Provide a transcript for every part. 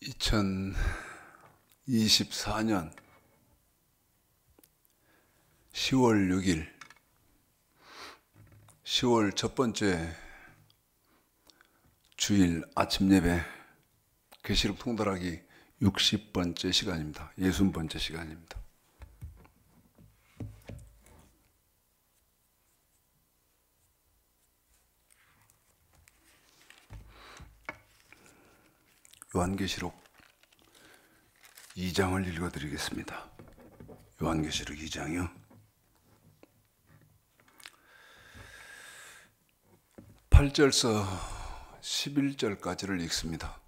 2024년 10월 6일 10월 첫 번째 주일 아침 예배 계시록 통달하기 60번째 시간입니다. 60번째 시간입니다. 요한계시록 2장을 읽어드리겠습니다. 요한계시록 2장이요. 8절서 11절까지를 읽습니다.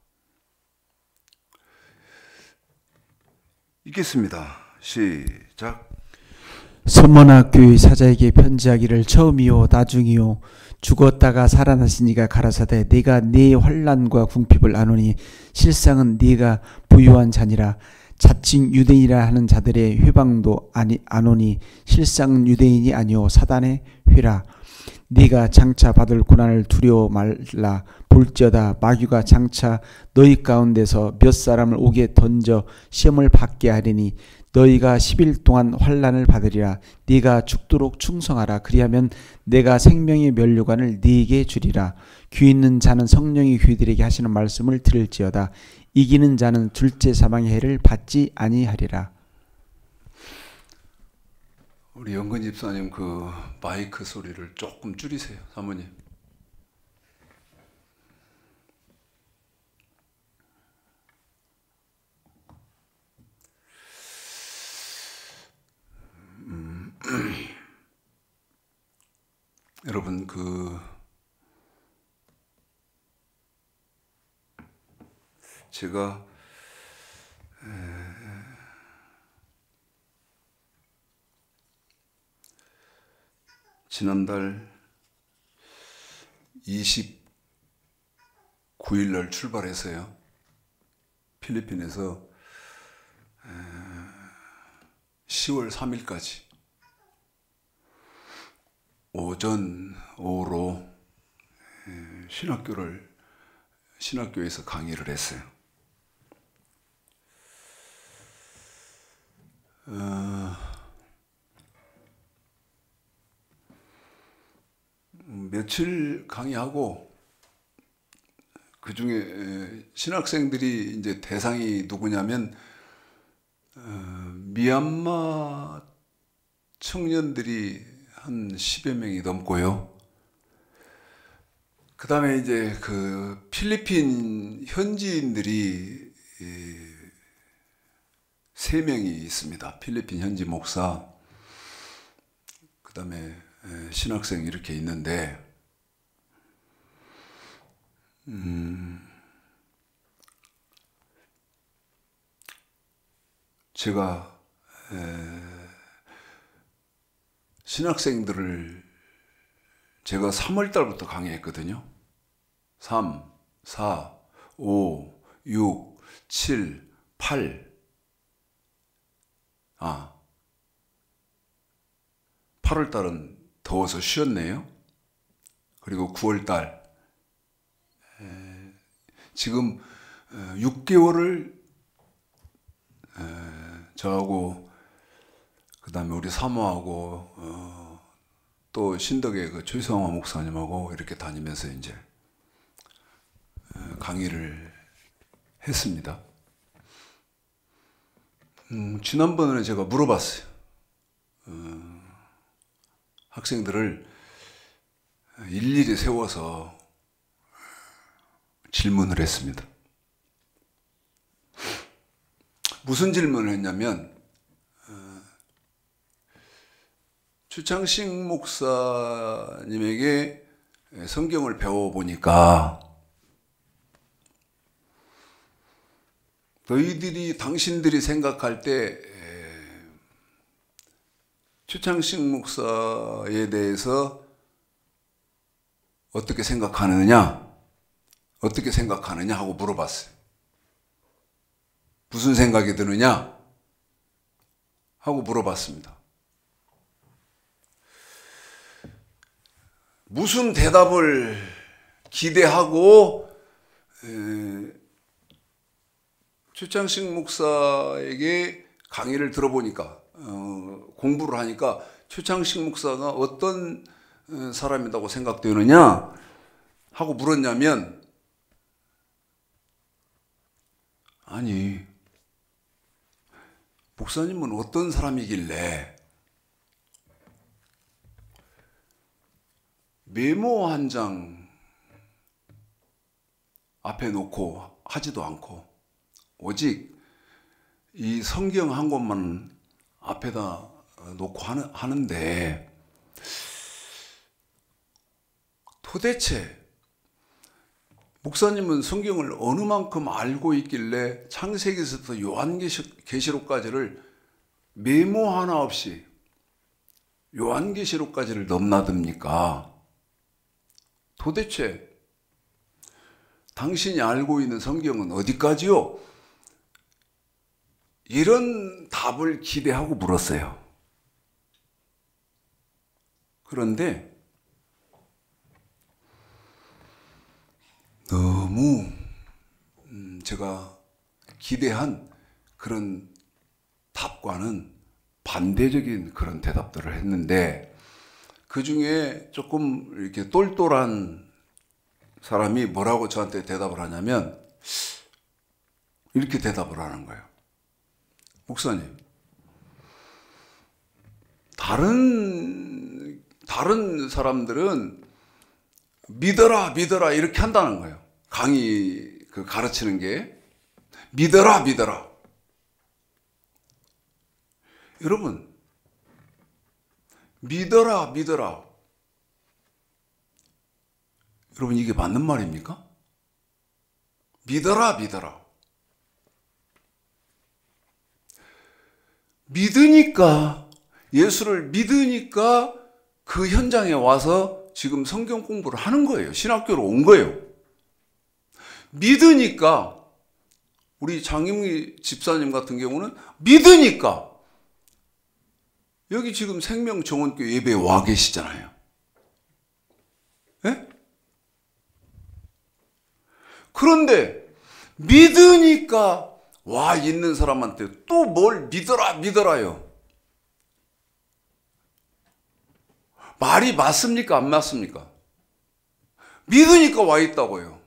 읽겠습니다. 시작. 서머나 교회 사자에게 편지하기를 처음이요 나중이요 죽었다가 살아나신 이가 가라사대 내가 네 환난과 궁핍을 아노니 실상은 네가 부유한 자니라. 자칭 유대인이라 하는 자들의 회방도 아노니 실상은 유대인이 아니요 사단의 회라. 네가 장차 받을 고난을 두려워 말라. 볼지어다 마귀가 장차 너희 가운데서 몇 사람을 옥에 던져 시험을 받게 하리니 너희가 10일 동안 환난을 받으리라. 네가 죽도록 충성하라. 그리하면 내가 생명의 면류관을 네게 주리라. 귀 있는 자는 성령이 그들에게 하시는 말씀을 들을지어다. 이기는 자는 둘째 사망의 해를 받지 아니하리라. 우리 영근 집사님 그 마이크 소리를 조금 줄이세요, 사모님. 여러분 제가 지난달 29일 날 출발해서요. 필리핀에서 10월 3일까지 오전, 오후로 신학교에서 강의를 했어요. 며칠 강의하고 그 중에 신학생들이 이제 대상이 누구냐면 미얀마 청년들이 한 10여 명이 넘고요. 그 다음에 이제 그 필리핀 현지인들이 3명이 있습니다. 필리핀 현지 목사, 그 다음에 신학생 이렇게 있는데, 제가 신학생들을 제가 3월 달부터 강의했거든요. 3, 4, 5, 6, 7, 8. 8월 달은 더워서 쉬었네요. 그리고 9월 달. 지금 6개월을 저하고 그 다음에 우리 사모하고 또 신덕의 그 최성화 목사님하고 이렇게 다니면서 이제 강의를 했습니다. 지난번에 제가 물어봤어요. 학생들을 일일이 세워서 질문을 했습니다. 무슨 질문을 했냐면 추창식 목사님에게 성경을 배워보니까 당신들이 생각할 때 추창식 목사에 대해서 어떻게 생각하느냐 하고 물어봤어요. 무슨 생각이 드느냐 하고 물어봤습니다. 무슨 대답을 기대하고 최창식 목사에게 강의를 들어보니까 공부를 하니까 최창식 목사가 어떤 사람이라고 생각되느냐 하고 물었냐면, 아니 목사님은 어떤 사람이길래 메모 한 장 앞에 놓고 하지도 않고 오직 이 성경 한 권만 앞에다 놓고 하는데, 도대체 목사님은 성경을 어느 만큼 알고 있길래 창세기에서부터 요한계시록까지를 메모 하나 없이 요한계시록까지를 넘나듭니까? 도대체 당신이 알고 있는 성경은 어디까지요? 이런 답을 기대하고 물었어요. 그런데 너무 제가 기대한 그런 답과는 반대적인 그런 대답들을 했는데, 그 중에 조금 이렇게 똘똘한 사람이 뭐라고 저한테 대답을 하냐면 이렇게 대답을 하는 거예요. 목사님, 다른 사람들은 믿어라 믿어라 이렇게 한다는 거예요. 강의 가르치는 게 믿어라 믿어라. 여러분, 믿어라 믿어라, 여러분 이게 맞는 말입니까? 믿어라 믿어라. 믿으니까, 예수를 믿으니까 그 현장에 와서 지금 성경 공부를 하는 거예요. 신학교로 온 거예요. 믿으니까, 우리 장임기 집사님 같은 경우는 믿으니까 여기 지금 생명정원교 예배에 와 계시잖아요. 예? 그런데 믿으니까 와 있는 사람한테 또 뭘 믿어라 믿어라요. 말이 맞습니까? 안 맞습니까? 믿으니까 와 있다고요.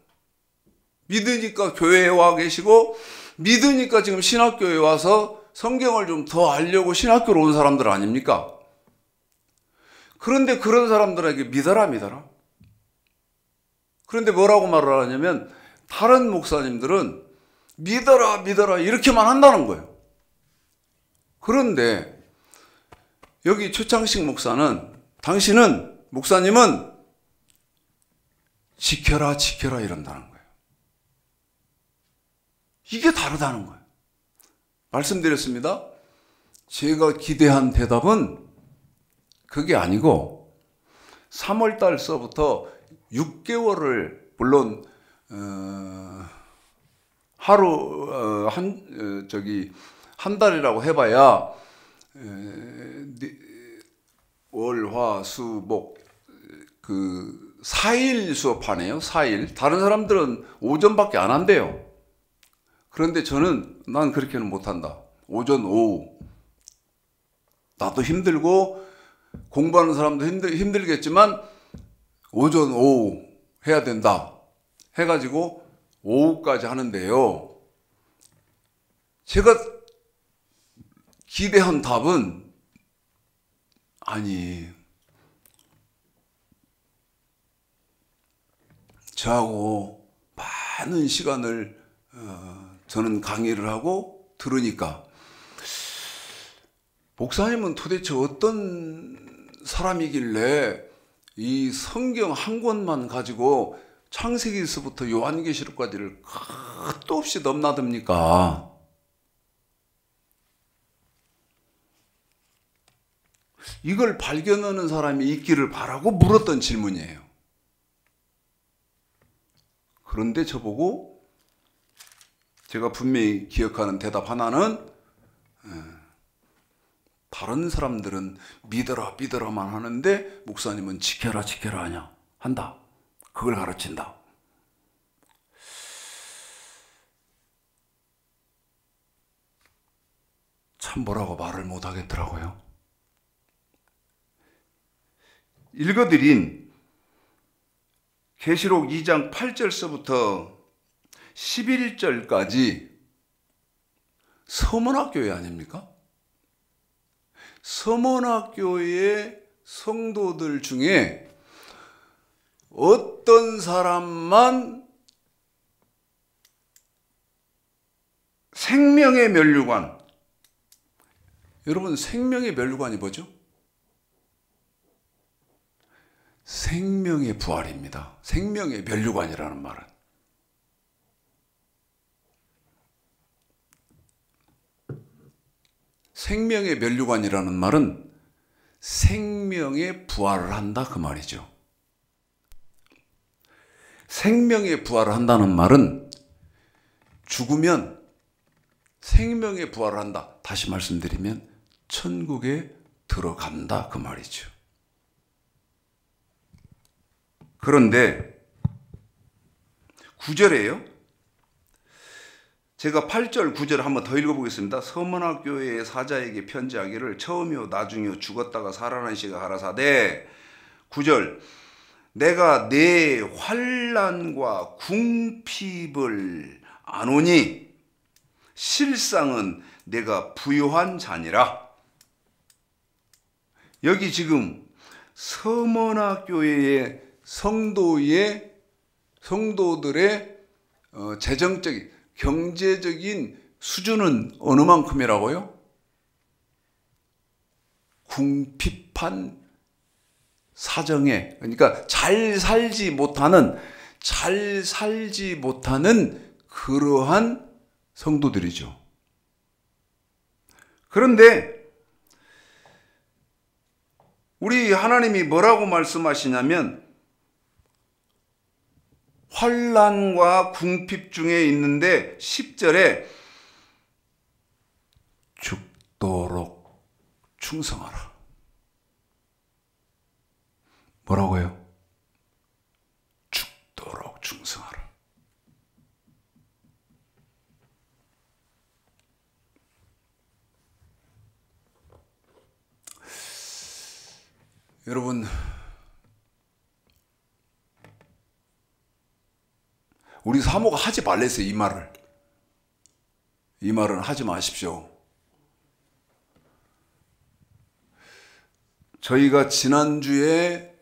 믿으니까 교회에 와 계시고, 믿으니까 지금 신학교에 와서 성경을 좀 더 알려고 신학교로 온 사람들 아닙니까? 그런데 그런 사람들에게 믿어라 믿어라. 그런데 뭐라고 말을 하냐면, 다른 목사님들은 믿어라 믿어라 이렇게만 한다는 거예요. 그런데 여기 최창식 목사는, 목사님은 지켜라 지켜라 이런다는 거예요. 이게 다르다는 거예요. 말씀드렸습니다. 제가 기대한 대답은 그게 아니고, 3월 달서부터 6개월을, 물론 하루 한 달이라고 해봐야 월, 화, 수, 목, 4일 수업하네요. 4일. 다른 사람들은 오전밖에 안 한대요. 그런데 난 그렇게는 못한다. 오전, 오후. 나도 힘들고 공부하는 사람도 힘들겠지만 오전, 오후 해야 된다 해가지고 오후까지 하는데요. 제가 기대한 답은, 아니, 저하고 많은 시간을 저는 강의를 하고 들으니까, 목사님은 도대체 어떤 사람이길래 이 성경 한 권만 가지고 창세기에서부터 요한계시록까지를 끝도 없이 넘나듭니까? 이걸 발견하는 사람이 있기를 바라고 물었던 질문이에요. 그런데 저보고, 제가 분명히 기억하는 대답 하나는, 다른 사람들은 믿어라 믿어라만 하는데 목사님은 지켜라 지켜라 한다. 그걸 가르친다. 참 뭐라고 말을 못 하겠더라고요. 읽어드린 계시록 2장 8절서부터 11절까지 서문학교회 아닙니까? 서문학교의 성도들 중에 어떤 사람만 생명의 면류관, 여러분 생명의 면류관이 뭐죠? 생명의 부활입니다. 생명의 면류관이라는 말은 생명의 면류관이라는 말은 생명의 부활을 한다 그 말이죠. 생명의 부활을 한다는 말은 죽으면 생명의 부활을 한다. 다시 말씀드리면 천국에 들어간다 그 말이죠. 그런데 9절에요. 제가 8절 9절을 한번 더 읽어보겠습니다. 서문학교의 사자에게 편지하기를 처음이요 나중이요 죽었다가 살아난 시가 가라사대 9절 내가 내 환난과 궁핍을 아노니 실상은 내가 부요한 자니라. 여기 지금 서문학교의 성도들의 재정적인 경제적인 수준은 어느 만큼이라고요? 궁핍한 사정에, 그러니까 잘 살지 못하는 그러한 성도들이죠. 그런데 우리 하나님이 뭐라고 말씀하시냐면 환난과 궁핍 중에 있는데 10절에 죽도록 충성하라. 뭐라고요? 죽도록 충성하라. 여러분, 우리 사모가 하지 말랬어요. 이 말은 하지 마십시오. 저희가 지난주에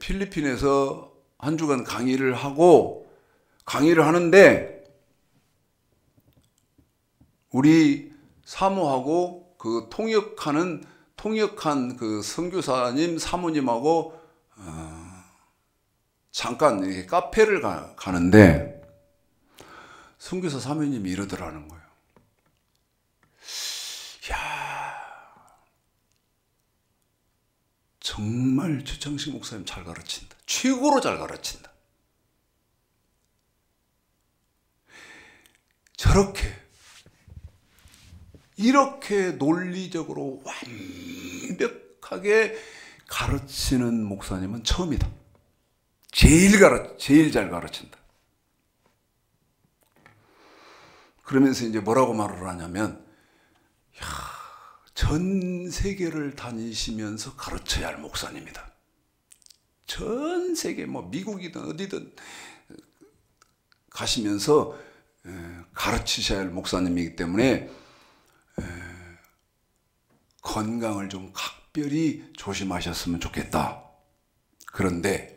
필리핀에서 한 주간 강의를 하는데 우리 사모하고 그 통역한 그 선교사님 사모님하고 잠깐 이렇게 카페를 가는데 선교사 사모님이 이러더라는 거예요. 야, 정말 최창식 목사님 잘 가르친다. 최고로 잘 가르친다. 이렇게 논리적으로 완벽하게 가르치는 목사님은 처음이다. 제일 잘 가르친다. 그러면서 이제 뭐라고 말을 하냐면, 전 세계를 다니시면서 가르쳐야 할 목사님이다. 전 세계 미국이든 어디든 가시면서 가르치셔야 할 목사님이기 때문에 건강을 좀 각별히 조심하셨으면 좋겠다. 그런데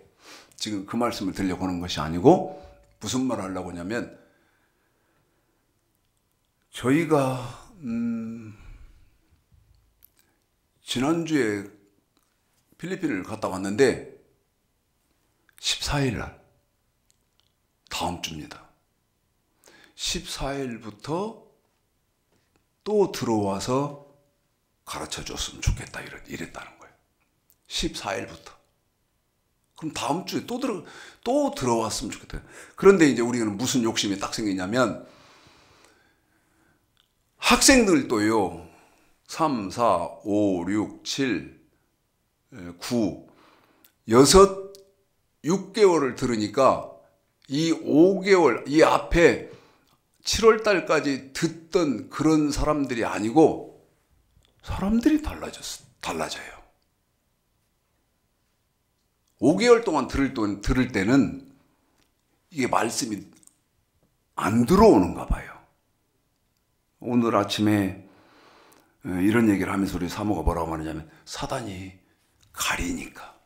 지금 그 말씀을 드리려고 하는 것이 아니고 무슨 말을 하려고 하냐면 저희가 지난주에 필리핀을 갔다 왔는데 14일 날 다음 주입니다. 14일부터 또 들어와서 가르쳐 줬으면 좋겠다 이랬다는 거예요. 14일부터. 그럼 다음 주에 또 들어왔으면 좋겠다. 그런데 이제 우리는 무슨 욕심이 딱 생기냐면 학생들도요. 3, 4, 5, 6, 7, 9, 6개월을 들으니까 이 5개월, 이 앞에 7월 달까지 듣던 그런 사람들이 아니고 사람들이 달라져요. 5개월 동안 들을 때는 이게 말씀이 안 들어오는가 봐요. 오늘 아침에 이런 얘기를 하면서 우리 사모가 뭐라고 하느냐면 사단이 가리니까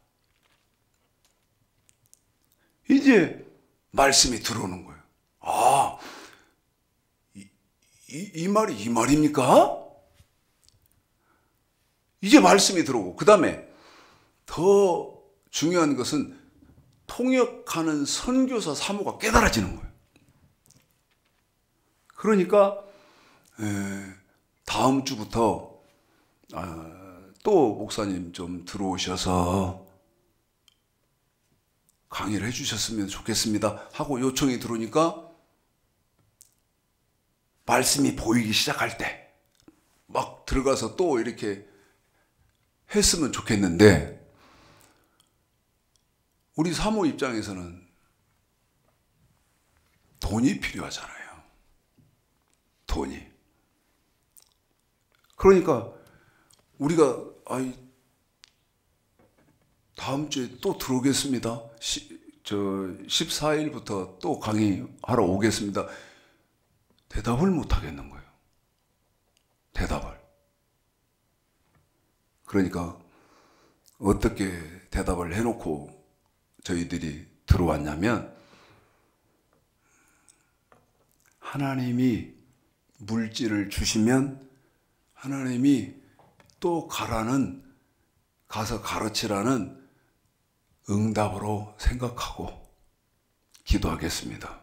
이제 말씀이 들어오는 거예요. 아, 이 말이 이 말입니까? 이제 말씀이 들어오고, 그 다음에 더 중요한 것은 통역하는 선교사 사모가 깨달아지는 거예요. 그러니까 다음 주부터 또 목사님 좀 들어오셔서 강의를 해주셨으면 좋겠습니다 하고 요청이 들어오니까 말씀이 보이기 시작할 때 막 들어가서 또 이렇게 했으면 좋겠는데, 우리 사모 입장에서는 돈이 필요하잖아요. 돈이. 그러니까 우리가 다음 주에 또 들어오겠습니다. 14일부터 또 강의하러 오겠습니다. 대답을 못 하겠는 거예요. 대답을. 그러니까 어떻게 대답을 해놓고 저희들이 들어왔냐면, 하나님이 물질을 주시면 하나님이 또 가서 가르치라는 응답으로 생각하고 기도하겠습니다.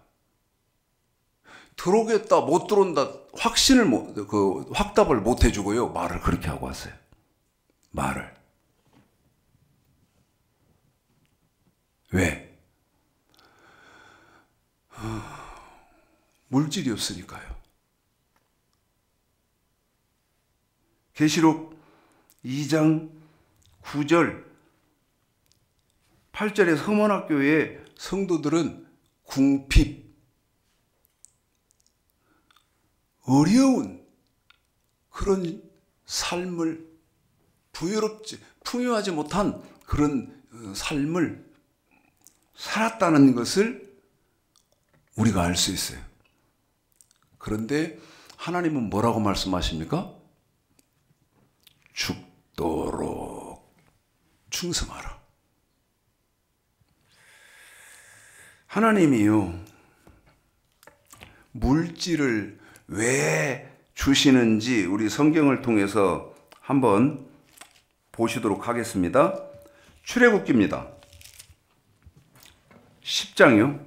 들어오겠다, 못 들어온다, 확답을 못 해주고요. 말을 그렇게 하고 왔어요. 말을. 왜? 물질이 없으니까요. 계시록 2장 9절 8절의 서문학교의 성도들은 궁핍, 어려운 그런 삶을, 풍요하지 못한 그런 삶을 살았다는 것을 우리가 알 수 있어요. 그런데 하나님은 뭐라고 말씀하십니까? 죽도록 충성하라. 하나님이요, 물질을 왜 주시는지 우리 성경을 통해서 한번 보시도록 하겠습니다. 출애굽기입니다. 10장이요.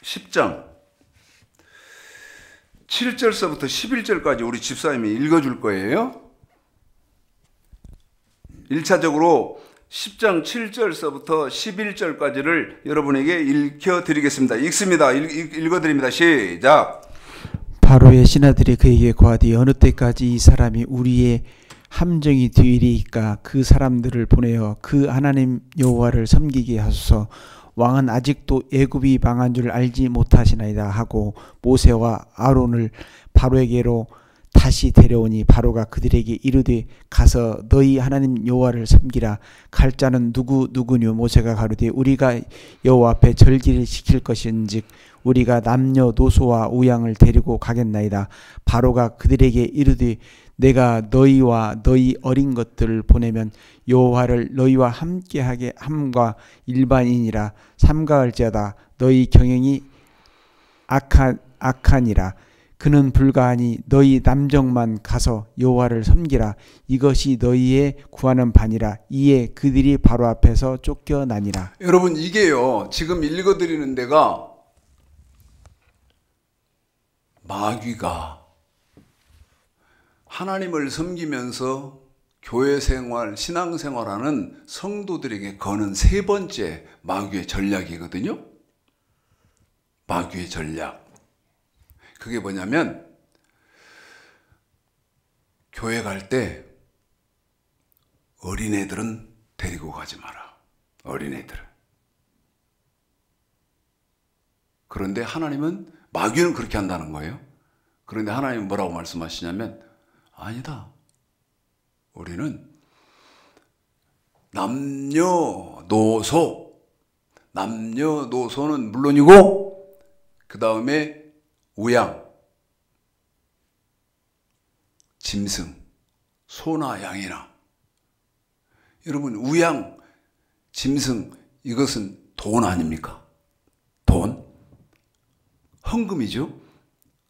10장 7절서부터 11절까지 우리 집사님이 읽어줄 거예요. 1차적으로 10장 7절서부터 11절까지를 여러분에게 읽혀드리겠습니다. 읽습니다. 읽어드립니다. 시작. 바로의 신하들이 그에게 고하되 어느 때까지 이 사람이 우리의 함정이 되리이까 그 사람들을 보내어 그 하나님 여호와를 섬기게 하소서. 왕은 아직도 애굽이 망한 줄 알지 못하시나이다 하고 모세와 아론을 바로에게로 다시 데려오니 바로가 그들에게 이르되 가서 너희 하나님 여호와를 섬기라. 갈 자는 누구뇨? 모세가 가로되 우리가 여호와 앞에 절기를 지킬 것인즉 우리가 남녀노소와 우양을 데리고 가겠나이다. 바로가 그들에게 이르되 내가 너희와 너희 어린 것들을 보내면 여호와를 너희와 함께하게 함과 일반인이라 삼가할지어다. 너희 경영이 악하니라. 그는 불가하니 너희 남정만 가서 여호와를 섬기라. 이것이 너희의 구하는 바니라. 이에 그들이 바로 앞에서 쫓겨나니라. 여러분, 이게요, 지금 읽어드리는 데가 마귀가 하나님을 섬기면서 교회 생활, 신앙 생활하는 성도들에게 거는 세 번째 마귀의 전략이거든요. 마귀의 전략. 그게 뭐냐면, 교회 갈 때 어린애들은 데리고 가지 마라. 어린애들은. 그런데 하나님은, 마귀는 그렇게 한다는 거예요. 그런데 하나님은 뭐라고 말씀하시냐면, 아니다. 우리는 남녀노소는 물론이고, 그 다음에 우양, 짐승, 소나 양이나. 여러분, 우양, 짐승, 이것은 돈 아닙니까? 돈? 헌금이죠.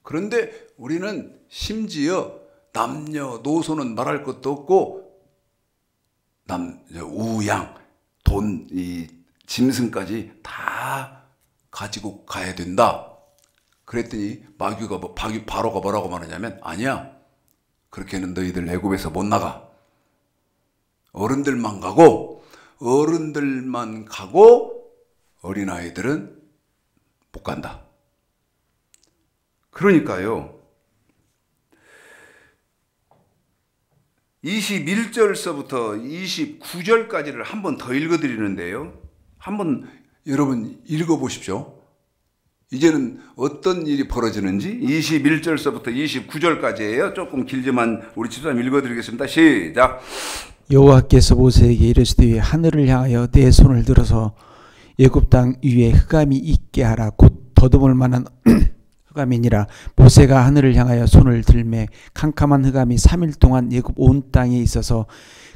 그런데 우리는 심지어 남녀노소는 말할 것도 없고, 우양, 돈, 이 짐승까지 다 가지고 가야 된다. 그랬더니 바로가 뭐라고 말하냐면, 아니야. 그렇게는 너희들 애굽에서 못 나가. 어른들만 가고 어린아이들은 못 간다. 그러니까요, 21절서부터 29절까지를 한 번 더 읽어드리는데요. 한번 여러분 읽어보십시오. 이제는 어떤 일이 벌어지는지. 21절서부터 29절까지예요. 조금 길지만 우리 집사님 읽어드리겠습니다. 시작. 여호와께서 모세에게 이르시되 하늘을 향하여 내 손을 들어서 애굽 땅 위에 흑암이 있게 하라. 곧 더듬을 만한 흑암이니라. 모세가 하늘을 향하여 손을 들매 캄캄한 흑암이 3일 동안 애굽 온 땅에 있어서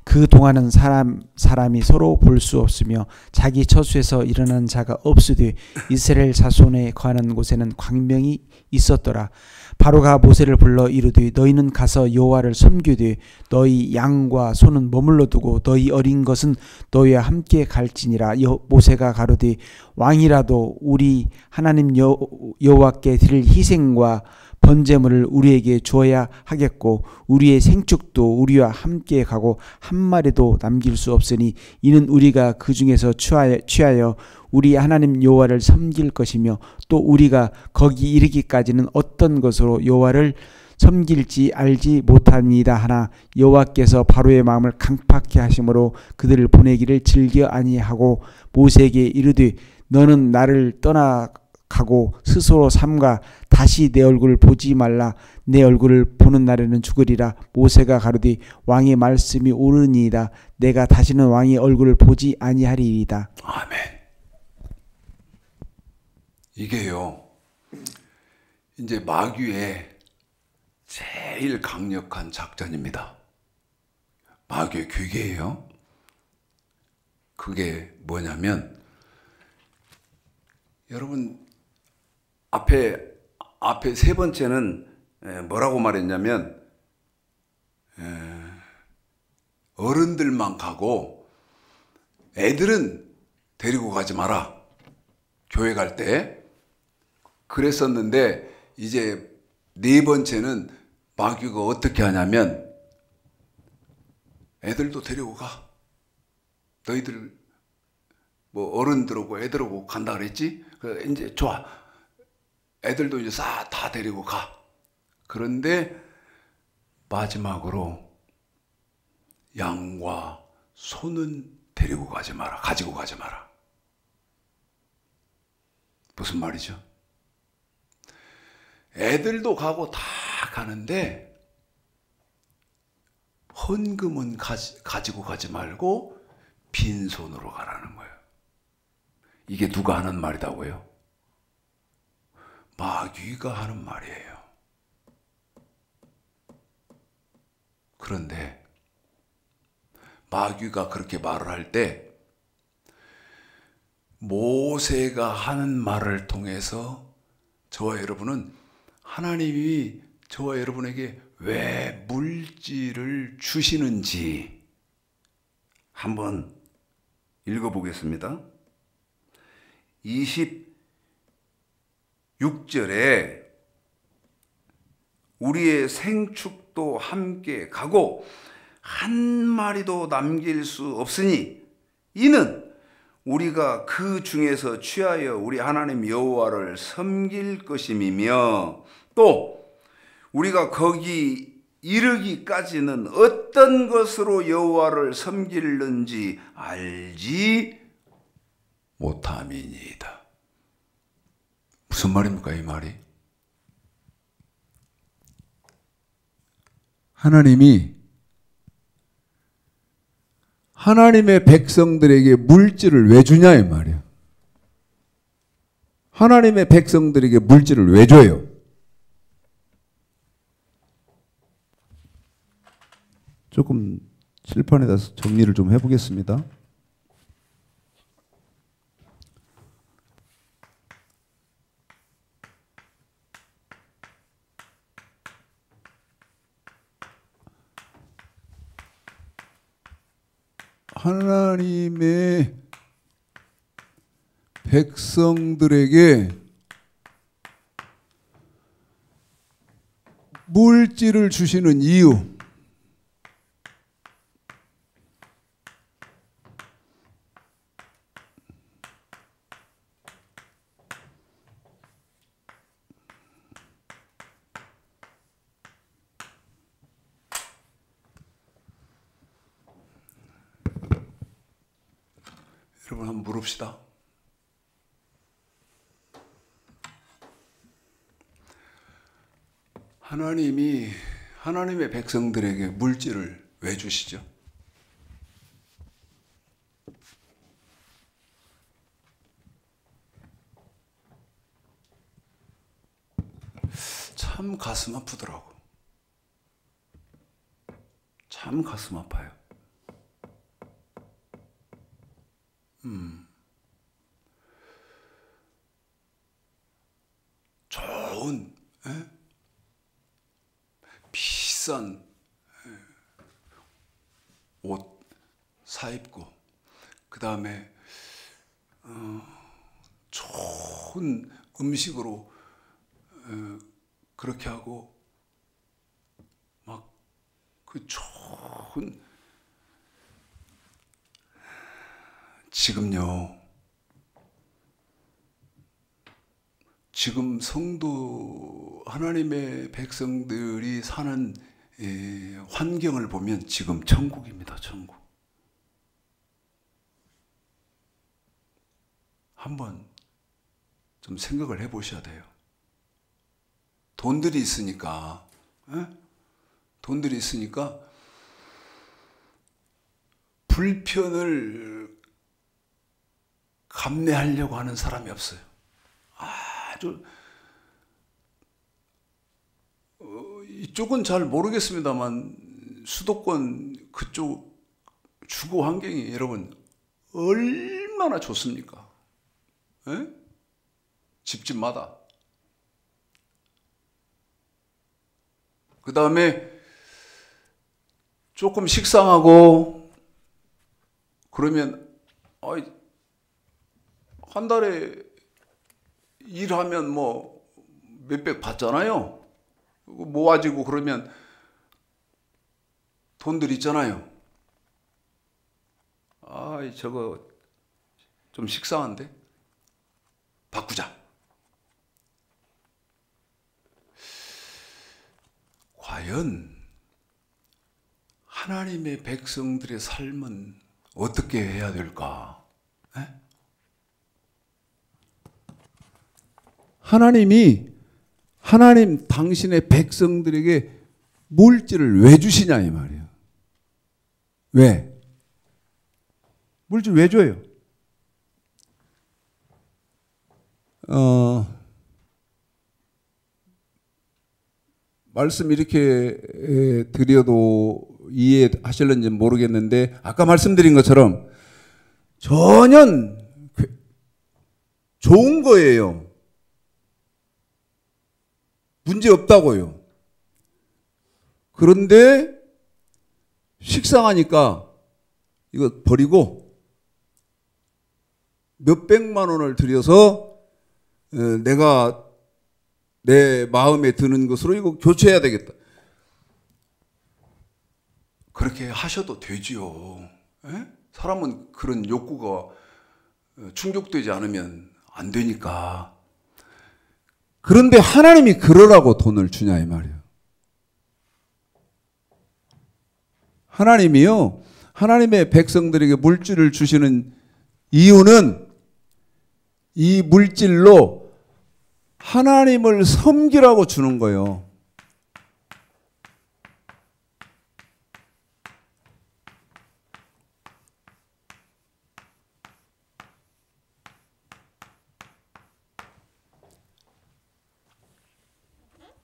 그 동안은 사람이 서로 볼 수 없으며 자기 처소에서 일어난 자가 없으되 이스라엘 자손에 거하는 곳에는 광명이 있었더라. 바로가 모세를 불러 이르되 너희는 가서 여호와를 섬기되 너희 양과 소는 머물러 두고 너희 어린 것은 너희와 함께 갈지니라. 모세가 가로되 왕이라도 우리 하나님 여호와께 드릴 희생과 번제물을 우리에게 주어야 하겠고 우리의 생축도 우리와 함께 가고 한 마리도 남길 수 없으니 이는 우리가 그 중에서 취하여 우리 하나님 여호와를 섬길 것이며 또 우리가 거기 이르기까지는 어떤 것으로 여호와를 섬길지 알지 못합니다 하나 여호와께서 바로의 마음을 강팍케 하심으로 그들을 보내기를 즐겨 아니하고 모세에게 이르되 너는 나를 떠나가고 스스로 삼가 다시 내 얼굴을 보지 말라. 내 얼굴을 보는 날에는 죽으리라. 모세가 가로되 왕의 말씀이 옳으니이다. 내가 다시는 왕의 얼굴을 보지 아니하리이다. 아멘. 이게요, 이제 마귀의 제일 강력한 작전입니다. 마귀의 괴계예요. 그게 뭐냐면, 여러분 앞에 세 번째는 뭐라고 말했냐면, 어른들만 가고 애들은 데리고 가지 마라. 교회 갈 때 그랬었는데, 이제 네 번째는 마귀가 어떻게 하냐면, 애들도 데리고 가. 너희들 뭐 어른들하고 애들하고 간다 그랬지? 이제 좋아. 애들도 이제 다 데리고 가. 그런데 마지막으로 양과 소는 데리고 가지 마라. 가지고 가지 마라. 무슨 말이죠? 애들도 가고 다 가는데 헌금은 가지고 가지 말고 빈손으로 가라는 거예요. 이게 누가 하는 말이다고요? 마귀가 하는 말이에요. 그런데 마귀가 그렇게 말을 할 때 모세가 하는 말을 통해서 저와 여러분은 하나님이 저와 여러분에게 왜 물질을 주시는지 한번 읽어보겠습니다. 26절에 우리의 생축도 함께 가고 한 마리도 남길 수 없으니 이는 우리가 그 중에서 취하여 우리 하나님 여호와를 섬길 것임이며 또 우리가 거기 이르기까지는 어떤 것으로 여호와를 섬기는지 알지 못함이니이다. 무슨 말입니까, 이 말이? 하나님이 하나님의 백성들에게 물질을 왜 주냐 이 말이에요. 하나님의 백성들에게 물질을 왜 줘요? 조금 칠판에다 정리를 좀 해보겠습니다. 하나님의 백성들에게 물질을 주시는 이유, 여러분 한번 물읍시다. 하나님이 하나님의 백성들에게 물질을 왜 주시죠? 참 가슴 아프더라고. 참 가슴 아파요. 좋은 비싼 옷 사입고 그 다음에 좋은 음식으로 그렇게 하고 막 그 좋은 지금 성도 하나님의 백성들이 사는 환경을 보면 지금 천국입니다. 천국. 한번 좀 생각을 해보셔야 돼요. 돈들이 있으니까 불편을 감내하려고 하는 사람이 없어요. 아주 이쪽은 잘 모르겠습니다만 수도권 그쪽 주거 환경이 여러분 얼마나 좋습니까? 집집마다. 그 다음에 조금 식상하고 그러면 한 달에 일하면 뭐 몇백 받잖아요. 모아지고 그러면 돈들 있잖아요. 저거 좀 식상한데? 바꾸자. 과연 하나님의 백성들의 삶은 어떻게 해야 될까? 하나님 당신의 백성들에게 물질을 왜 주시냐 이 말이에요. 왜? 물질 왜 줘요? 말씀 이렇게 드려도 이해하실는지 모르겠는데 아까 말씀드린 것처럼 전혀 좋은 거예요. 문제 없다고요. 그런데 식상하니까 이거 버리고 몇백만 원을 들여서 내가 내 마음에 드는 것으로 이거 교체해야 되겠다. 그렇게 하셔도 되지요. 사람은 그런 욕구가 충족되지 않으면 안 되니까. 그런데 하나님이 그러라고 돈을 주냐 이 말이에요. 하나님이요. 하나님의 백성들에게 물질을 주시는 이유는 이 물질로 하나님을 섬기라고 주는 거예요.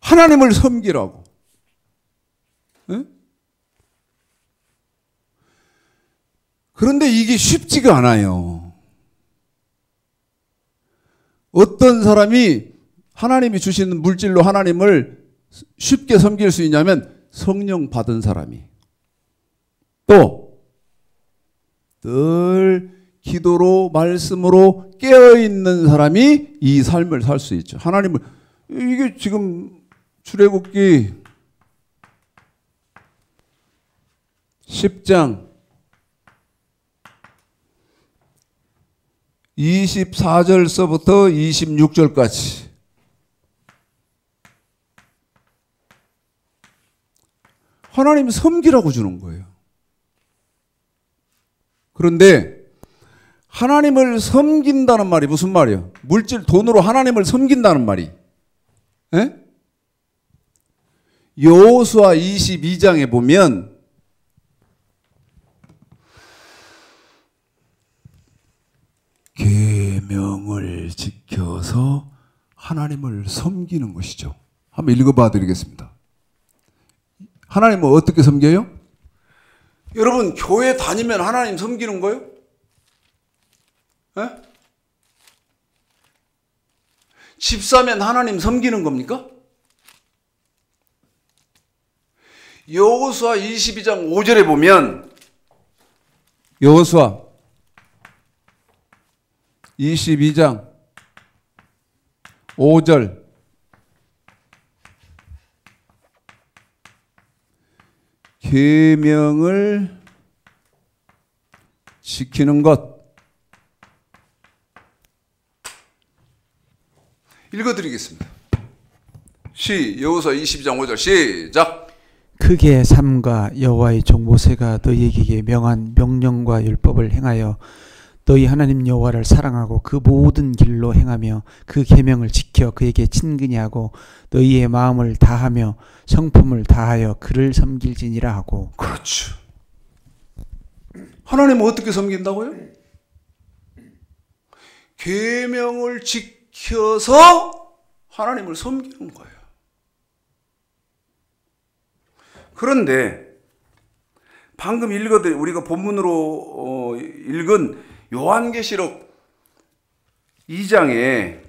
하나님을 섬기라고. 네? 그런데 이게 쉽지가 않아요. 어떤 사람이 하나님이 주시는 물질로 하나님을 쉽게 섬길 수 있냐면 성령 받은 사람이, 또 늘 기도로 말씀으로 깨어있는 사람이 이 삶을 살 수 있죠. 하나님을, 이게 지금 출애굽기 10장 24절서부터 26절까지 하나님 섬기라고 주는 거예요. 그런데 하나님을 섬긴다는 말이 무슨 말이에요? 물질, 돈으로 하나님을 섬긴다는 말이. 에? 여호수아 22장에 보면 계명을 지켜서 하나님을 섬기는 것이죠. 한번 읽어봐 드리겠습니다. 하나님을 어떻게 섬겨요? 여러분, 교회 다니면 하나님 섬기는 거예요? 에? 집 사면 하나님 섬기는 겁니까? 여호수아 22장 5절에 보면, 여호수아 22장 5절 계명을 지키는 것. 읽어드리겠습니다. 여호수아 22장 5절 시작. 크게 삼가 여호와의 종 모세가 너희에게 명한 명령과 율법을 행하여 너희 하나님 여호와를 사랑하고 그 모든 길로 행하며 그 계명을 지켜 그에게 친근히 하고 너희의 마음을 다하며 성품을 다하여 그를 섬길지니라 하고. 그렇죠. 하나님은 어떻게 섬긴다고요? 계명을 지켜서 하나님을 섬기는 거예요. 그런데 방금 우리가 본문으로 읽은 요한계시록 2장에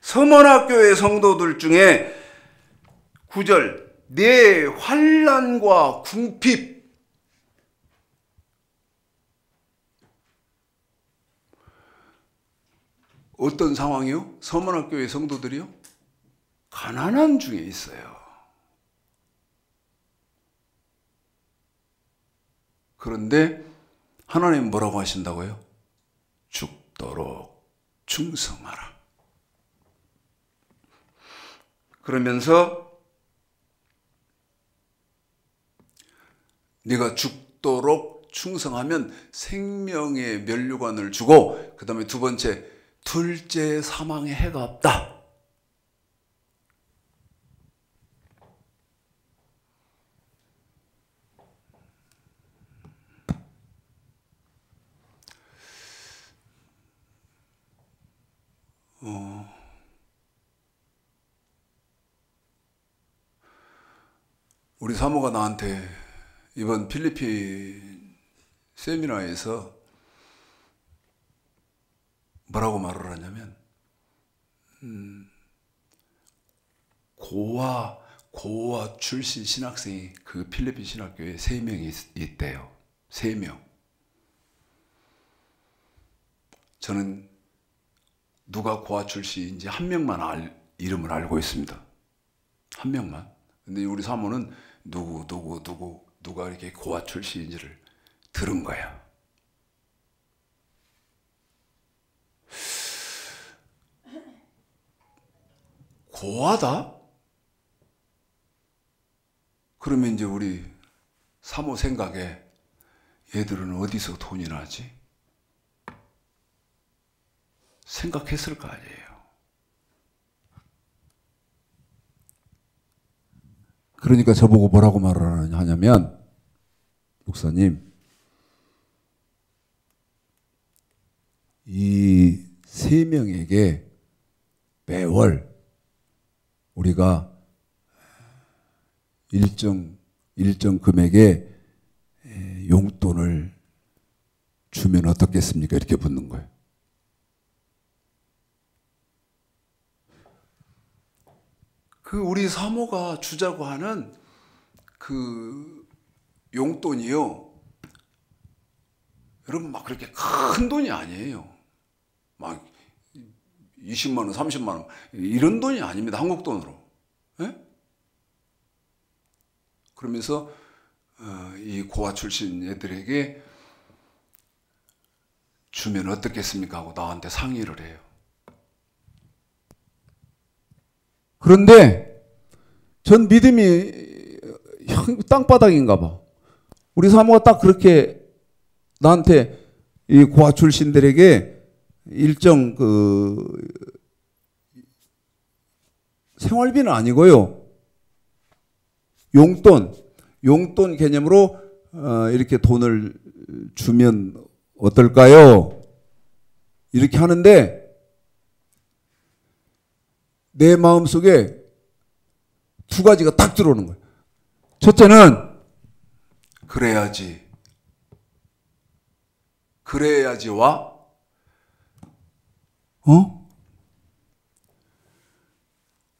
서머나교회 성도들 중에 9절 내 환난과 궁핍, 어떤 상황이요? 서머나교회 성도들이요? 가난한 중에 있어요. 그런데 하나님 뭐라고 하신다고요? 죽도록 충성하라. 그러면서 네가 죽도록 충성하면 생명의 면류관을 주고, 그 다음에 두 번째, 둘째 사망의 해가 없다. 우리 사모가 나한테 이번 필리핀 세미나에서 뭐라고 말을 하냐면, 고아 출신 신학생이 그 필리핀 신학교에 3명이 있대요. 3명. 저는 누가 고아 출신인지 한 명만 이름을 알고 있습니다. 한 명만. 근데 우리 사모는 누가 이렇게 고아 출신인지를 들은 거야. 고아다? 그러면 이제 우리 사모 생각에 얘들은 어디서 돈이 나지? 생각했을 거 아니에요. 그러니까 저보고 뭐라고 말을 하냐면, 목사님, 이 3명에게 매월 우리가 일정 금액의 용돈을 주면 어떻겠습니까? 이렇게 묻는 거예요. 그 우리 사모가 주자고 하는 그 용돈이요. 여러분 막 그렇게 큰 돈이 아니에요. 막 20만 원, 30만 원 이런 돈이 아닙니다. 한국 돈으로. 예? 그러면서 이 고아 출신 애들에게 주면 어떻겠습니까? 하고 나한테 상의를 해요. 그런데 전 믿음이 땅바닥인가 봐. 우리 사모가 딱 그렇게 나한테 이 고아 출신들에게 일정 그 생활비는 아니고요. 용돈 개념으로 이렇게 돈을 주면 어떨까요? 이렇게 하는데 내 마음속에 2가지가 딱 들어오는 거예요. 첫째는 그래야지와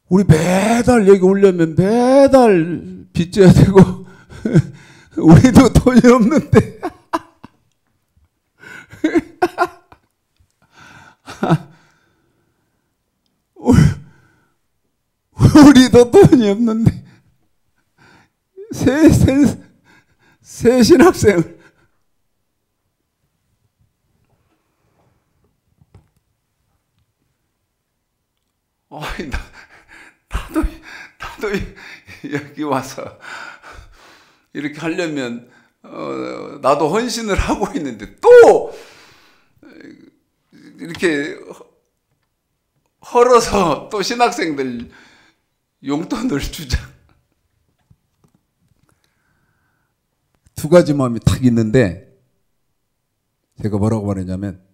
우리 매달 여기 오려면 매달 빚져야 되고 우리도 돈이 없는데 우리도 돈이 없는데 새 신학생을 나도 여기 와서 이렇게 하려면 나도 헌신을 하고 있는데 또 이렇게 헐어서 또 신학생들 용돈을 주자. 2가지 마음이 딱 있는데 제가 뭐라고 말했냐면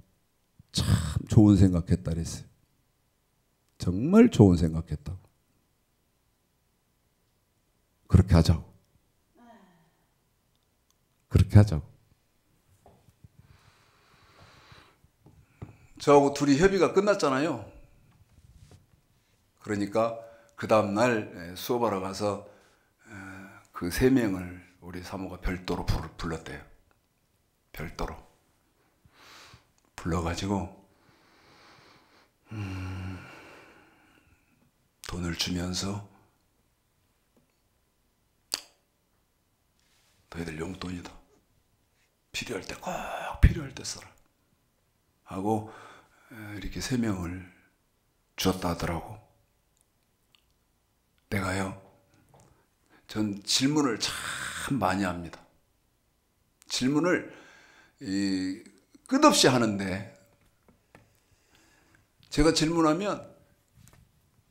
참 좋은 생각했다 그랬어요. 정말 좋은 생각했다고. 그렇게 하자고. 그렇게 하자고. 저하고 둘이 협의가 끝났잖아요. 그러니까 그 다음날 수업하러 가서 그 3명을 우리 사모가 별도로 불렀대요. 별도로. 불러가지고 돈을 주면서 너희들 용돈이다. 필요할 때 꼭 필요할 때 써라. 하고 이렇게 3명을 주었다 하더라고. 내가요. 전 질문을 참 많이 합니다. 질문을 끝없이 하는데 제가 질문하면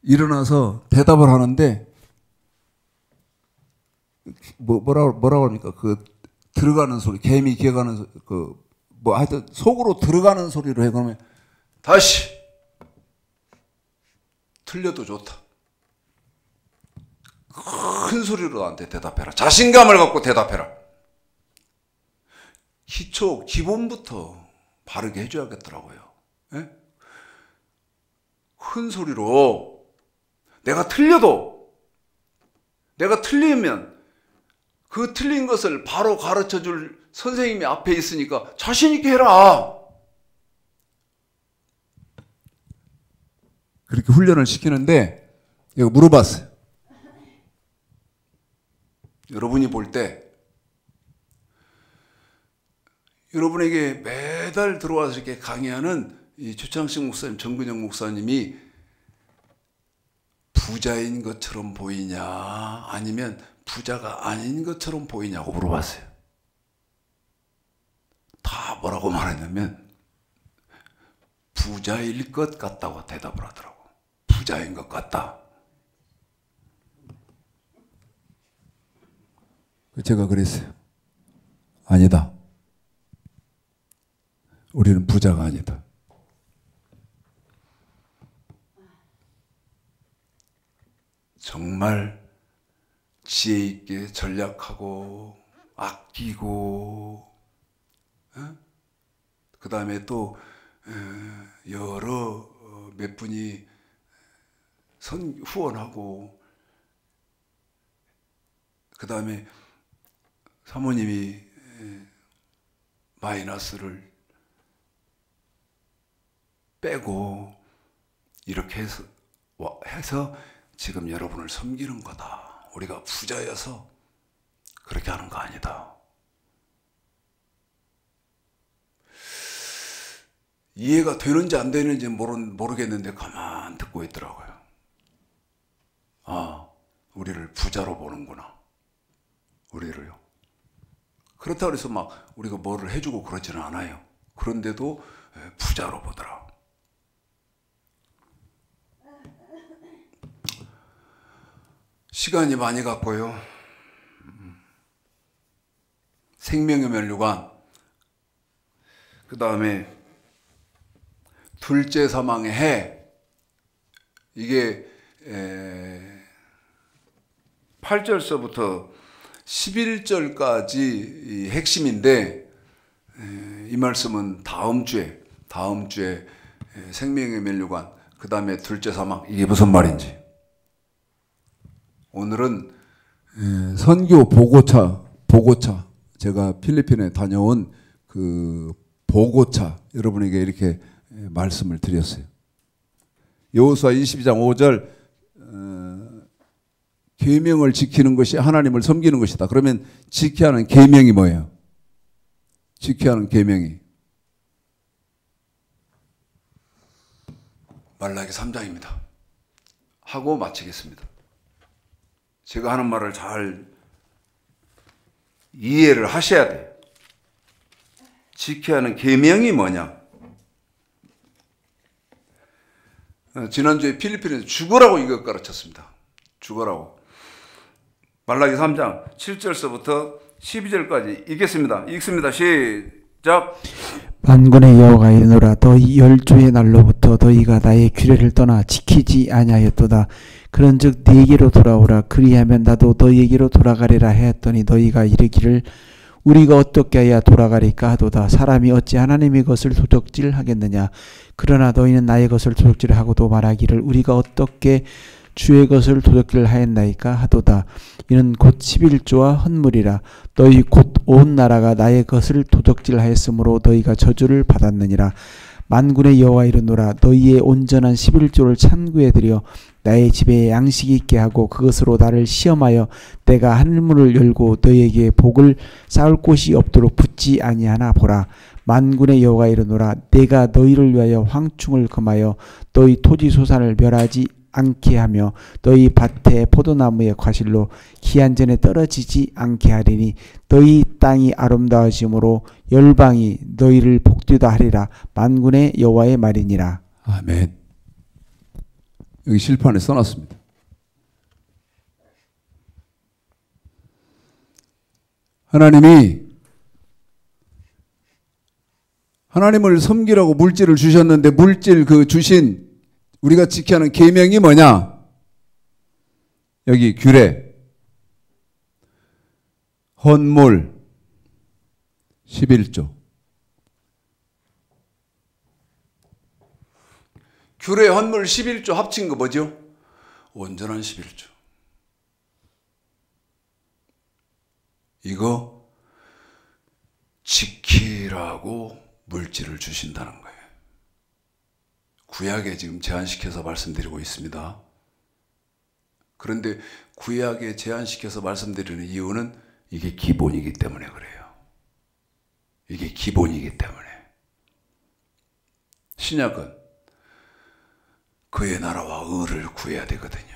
일어나서 대답을 하는데 뭐라고 합니까? 그 들어가는 소리, 개미 기어가는 하여튼 속으로 들어가는 소리로 해. 그러면 다시 틀려도 좋다. 큰 소리로 나한테 대답해라. 자신감을 갖고 대답해라. 기본부터 바르게 해줘야겠더라고요. 예? 큰 소리로 내가 틀리면 그 틀린 것을 바로 가르쳐 줄 선생님이 앞에 있으니까 자신 있게 해라. 그렇게 훈련을 시키는데 이거 물어봤어요. 여러분이 볼 때 여러분에게 매달 들어와서 이렇게 강의하는 이 최창식 목사님, 정근영 목사님이 부자인 것처럼 보이냐, 아니면 부자가 아닌 것처럼 보이냐고 물어봤어요. 다 뭐라고 말했냐면 부자일 것 같다고 대답을 하더라고. 부자인 것 같다. 제가 그랬어요. 아니다. 우리는 부자가 아니다. 정말 지혜 있게 전략하고 아끼고 그 다음에 또 여러 몇 분이 후원하고 그 다음에 사모님이 마이너스를 빼고 이렇게 해서 지금 여러분을 섬기는 거다. 우리가 부자여서 그렇게 하는 거 아니다. 이해가 되는지 안 되는지 모르겠는데 가만 듣고 있더라고요. 아, 우리를 부자로 보는구나. 우리를요. 그렇다고 해서 막 우리가 뭐를 해주고 그러지는 않아요. 그런데도 부자로 보더라. 시간이 많이 갔고요. 생명의 면류관, 그 다음에 둘째 사망의 해, 이게 8절서부터 11절까지 핵심인데 이 말씀은 다음 주에 생명의 면류관, 그 다음에 둘째 사망, 이게 무슨 말인지. 오늘은 선교 보고차 제가 필리핀에 다녀온 그 보고차 여러분에게 이렇게 말씀을 드렸어요. 여호수아 22장 5절 계명을 지키는 것이 하나님을 섬기는 것이다. 그러면 지켜야 하는 계명이 뭐예요? 지켜야 하는 계명이 말라기 3장입니다. 하고 마치겠습니다. 제가 하는 말을 잘 이해를 하셔야 돼요. 지켜야 하는 계명이 뭐냐? 지난주에 필리핀에서 죽으라고 이거 가르쳤습니다. 죽으라고. 말라기 3장 7절서부터 12절까지 읽겠습니다. 읽습니다. 시작. 만군의 여호와가 이르노라 너희 열조의 날로부터 너희가 나의 규례를 떠나 지키지 아니하였도다. 그런즉 네게로 돌아오라. 그리하면 나도 너희에게로 돌아가리라 하였더니 너희가 이르기를 우리가 어떻게 해야 돌아가리까 하도다. 사람이 어찌 하나님의 것을 도적질하겠느냐. 그러나 너희는 나의 것을 도적질하고도 말하기를 우리가 어떻게 주의 것을 도적질하였나이까 하도다. 이는 곧 11조와 헌물이라. 너희 곧 온 나라가 나의 것을 도적질하였으므로 너희가 저주를 받았느니라. 만군의 여호와 이르노라 너희의 온전한 11조를 찬구에 드려 나의 집에 양식이 있게 하고 그것으로 나를 시험하여 내가 하늘문을 열고 너희에게 복을 쌓을 곳이 없도록 붙지 아니하나 보라. 만군의 여호와 이르노라 내가 너희를 위하여 황충을 금하여 너희 토지 소산을 멸하지 않게 하며 너희 밭의 포도나무의 과실로 기한전에 떨어지지 않게 하리니 너희 땅이 아름다워짐으로 열방이 너희를 복되다 하리라. 만군의 여호와의 말이니라. 아멘. 여기 실판에 써놨습니다. 하나님을 섬기라고 물질을 주셨는데 물질 그 주신 우리가 지켜야 하는 계명이 뭐냐? 여기 규례, 헌물, 11조. 규례, 헌물, 11조 합친 거 뭐죠? 온전한 11조. 이거 지키라고 물질을 주신다는 거예요. 구약에 지금 제한시켜서 말씀드리고 있습니다. 그런데 구약에 제한시켜서 말씀드리는 이유는 이게 기본이기 때문에 그래요. 이게 기본이기 때문에. 신약은 그의 나라와 의를 구해야 되거든요.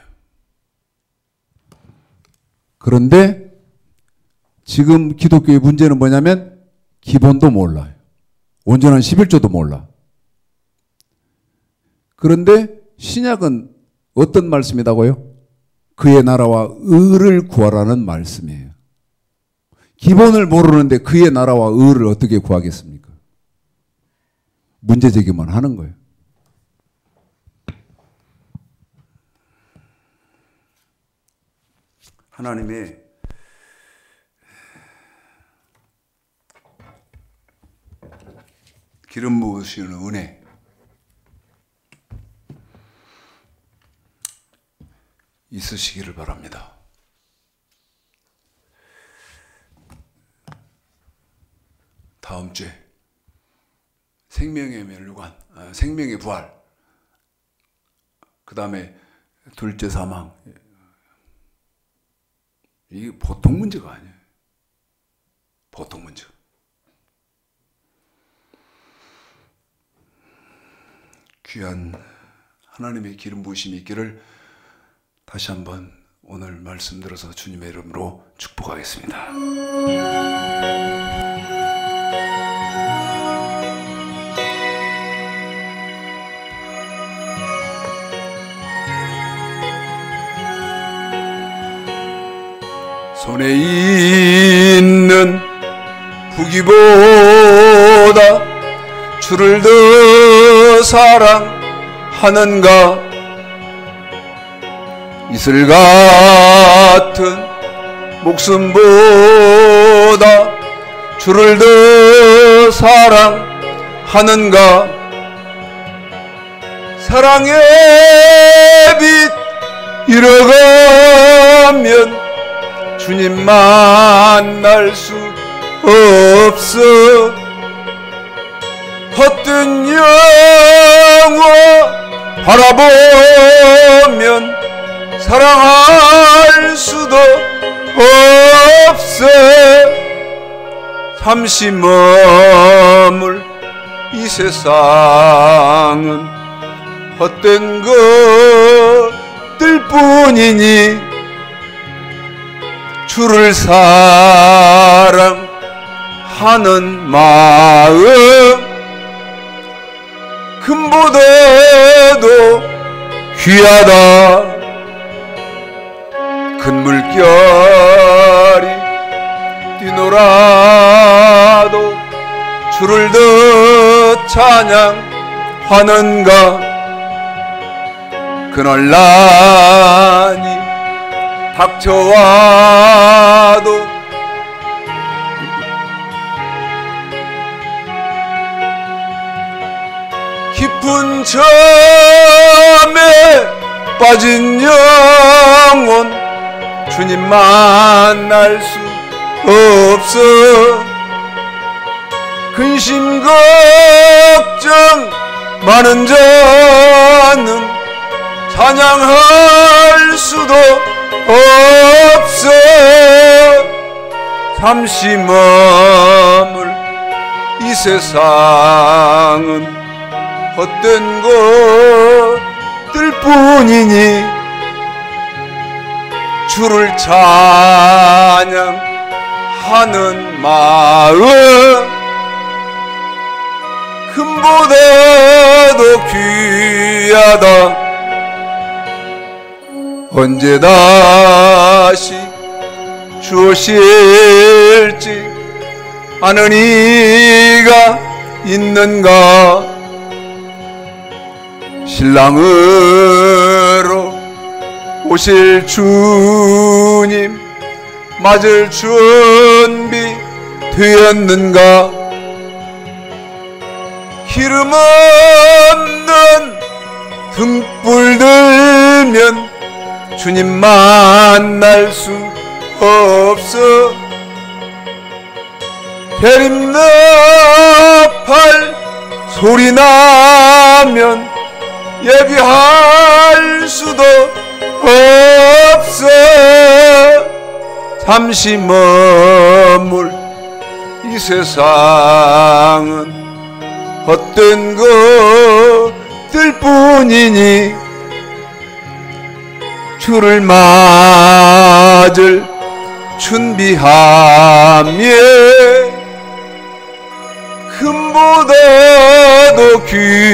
그런데 지금 기독교의 문제는 뭐냐면 기본도 몰라요. 온전한 11조도 몰라. 그런데 신약은 어떤 말씀이라고요? 그의 나라와 의를 구하라는 말씀이에요. 기본을 모르는데 그의 나라와 의를 어떻게 구하겠습니까? 문제제기만 하는 거예요. 하나님의 기름 부으시는 은혜, 있으시기를 바랍니다. 다음 주에 생명의 멸류관, 생명의 부활, 그 다음에 둘째 사망. 이게 보통 문제가 아니에요. 보통 문제. 귀한 하나님의 기름 부으심이 있기를 다시 한번 오늘 말씀 들어서 주님의 이름으로 축복하겠습니다. 손에 있는 부귀보다 주를 더 사랑하는가? 이슬 같은 목숨보다 주를 더 사랑하는가? 사랑의 빛 잃어가면 주님 만날 수 없어. 헛된 영화 바라보면 사랑할 수도 없어. 잠시 머물 이 세상은 헛된 것들 뿐이니 주를 사랑하는 마음 금보다도 귀하다. 큰 물결이 뛰놀아도 주를 더 찬양하는가? 그날 난이 닥쳐와도 깊은 잠에 빠진 영혼 주님 만날 수 없어. 근심 걱정 많은 자는 찬양할 수도 없어. 잠시 머물 이 세상은 헛된 것들 뿐이니 주를 찬양하는 마음 금보다도 귀하다. 언제 다시 주오실지 아는 이가 있는가? 신랑으로 오실 주님 맞을 준비 되었는가? 기름 없는 등불 들면 주님 만날 수 없어. 대림나팔 소리 나면 예비할 수도 없어. 잠시 머물 이 세상은 헛된 것들 뿐이니 주를 맞을 준비하며 금보다도 귀한